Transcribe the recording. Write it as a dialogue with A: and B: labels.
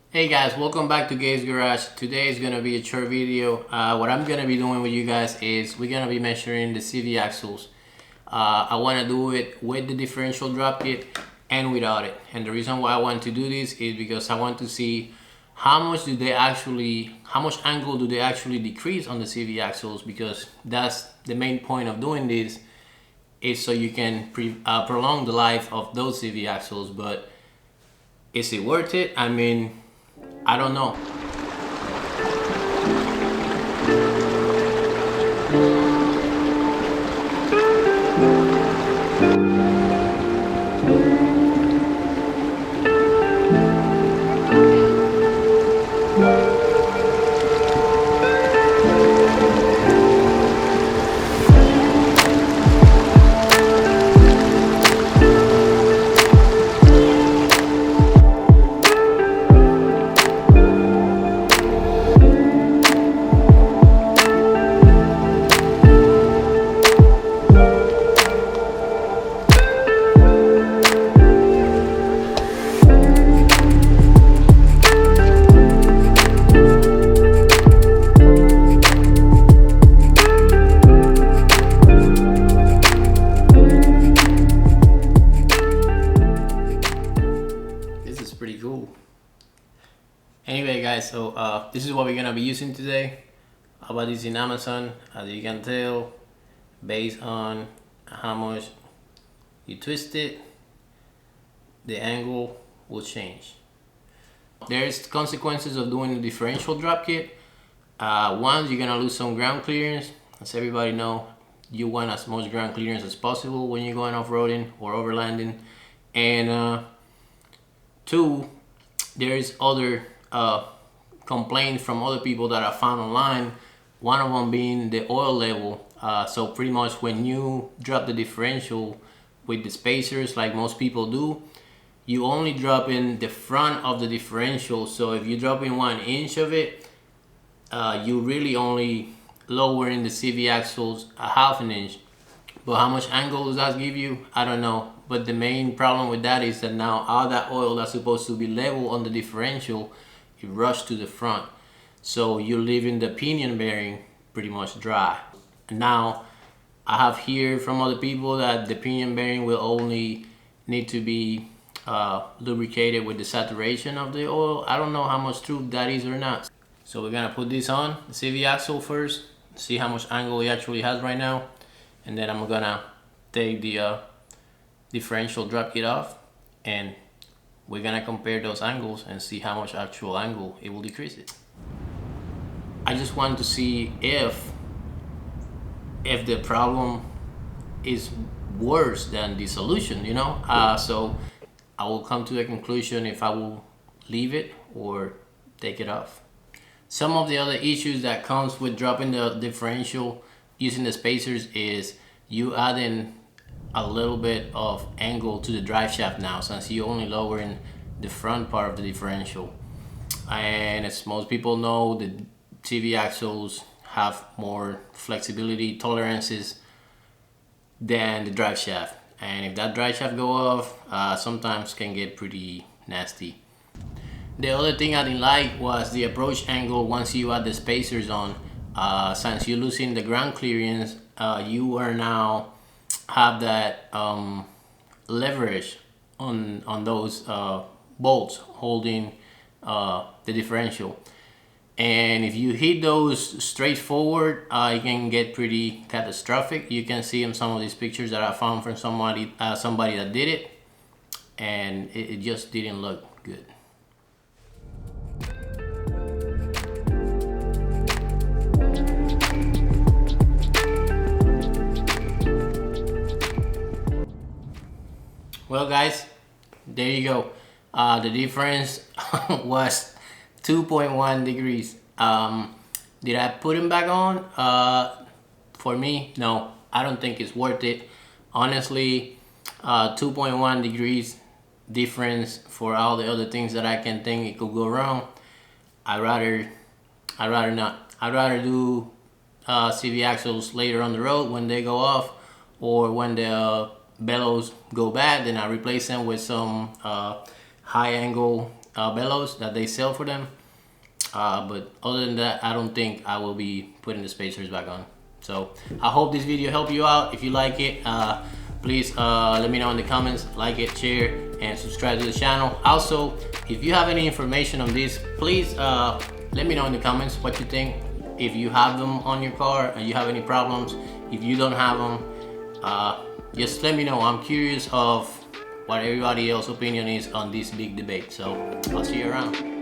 A: Hey guys, welcome back to Gabe's Garage. Today is gonna be a short video. What I'm gonna be doing with you guys is we're gonna be measuring the CV axles. I want to do it with the differential drop kit and without it. And the reason why I want to do this is because I want to see how much angle do they actually decrease on the CV axles, because that's the main point of doing this, is so you can prolong the life of those CV axles. But is it worth it? I mean, I don't know. Pretty cool. Anyway guys, so this is what we're gonna be using today. I bought this in Amazon. As you can tell, based on how much you twist it, the angle will change. There's consequences of doing the differential drop kit. One, you're gonna lose some ground clearance. As everybody know, you want as much ground clearance as possible when you're going off-roading or overlanding. And two, there is other complaints from other people that I found online. One of them being the oil level. So pretty much when you drop the differential with the spacers, like most people do, you only drop in the front of the differential. So if you drop in 1 inch of it, you really only lowering the CV axles a ½ inch. But how much angle does that give you? I don't know. But the main problem with that is that now all that oil that's supposed to be level on the differential, it rushed to the front. So you're leaving the pinion bearing pretty much dry. Now, I have heard from other people that the pinion bearing will only need to be lubricated with the saturation of the oil. I don't know how much true that is or not. So we're gonna put this on the CV axle first, see how much angle it actually has right now. And then I'm gonna take the differential drop kit off, and we're gonna compare those angles and see how much actual angle it will decrease it. I just want to see if the problem is worse than the solution, you know? So I will come to a conclusion if I will leave it or take it off. Some of the other issues that comes with dropping the differential using the spacers is you adding a little bit of angle to the drive shaft now, since you're only lowering the front part of the differential. And as most people know, the CV axles have more flexibility tolerances than the drive shaft. And if that drive shaft go off, sometimes can get pretty nasty. The other thing I didn't like was the approach angle once you add the spacers on. Since you're losing the ground clearance, you are now have that leverage on those bolts holding the differential. And if you hit those straight forward, it can get pretty catastrophic. You can see in some of these pictures that I found from somebody that did it, and it just didn't look good. Well guys, there you go. The difference was 2.1 degrees. Did I put him back on? For me, no. I don't think it's worth it. Honestly, 2.1 degrees difference for all the other things that I can think it could go wrong. I'd rather not. I'd rather do CV axles later on the road when they go off, or when the bellows go bad, then I replace them with some high angle bellows that they sell for them. But other than that, I don't think I will be putting the spacers back on. So I hope this video helped you out. If you like it, please let me know in the comments, like it, share, and subscribe to the channel. Also, if you have any information on this, please let me know in the comments what you think. If you have them on your car and you have any problems, if you don't have them, just let me know. I'm curious of what everybody else's opinion is on this big debate. So I'll see you around.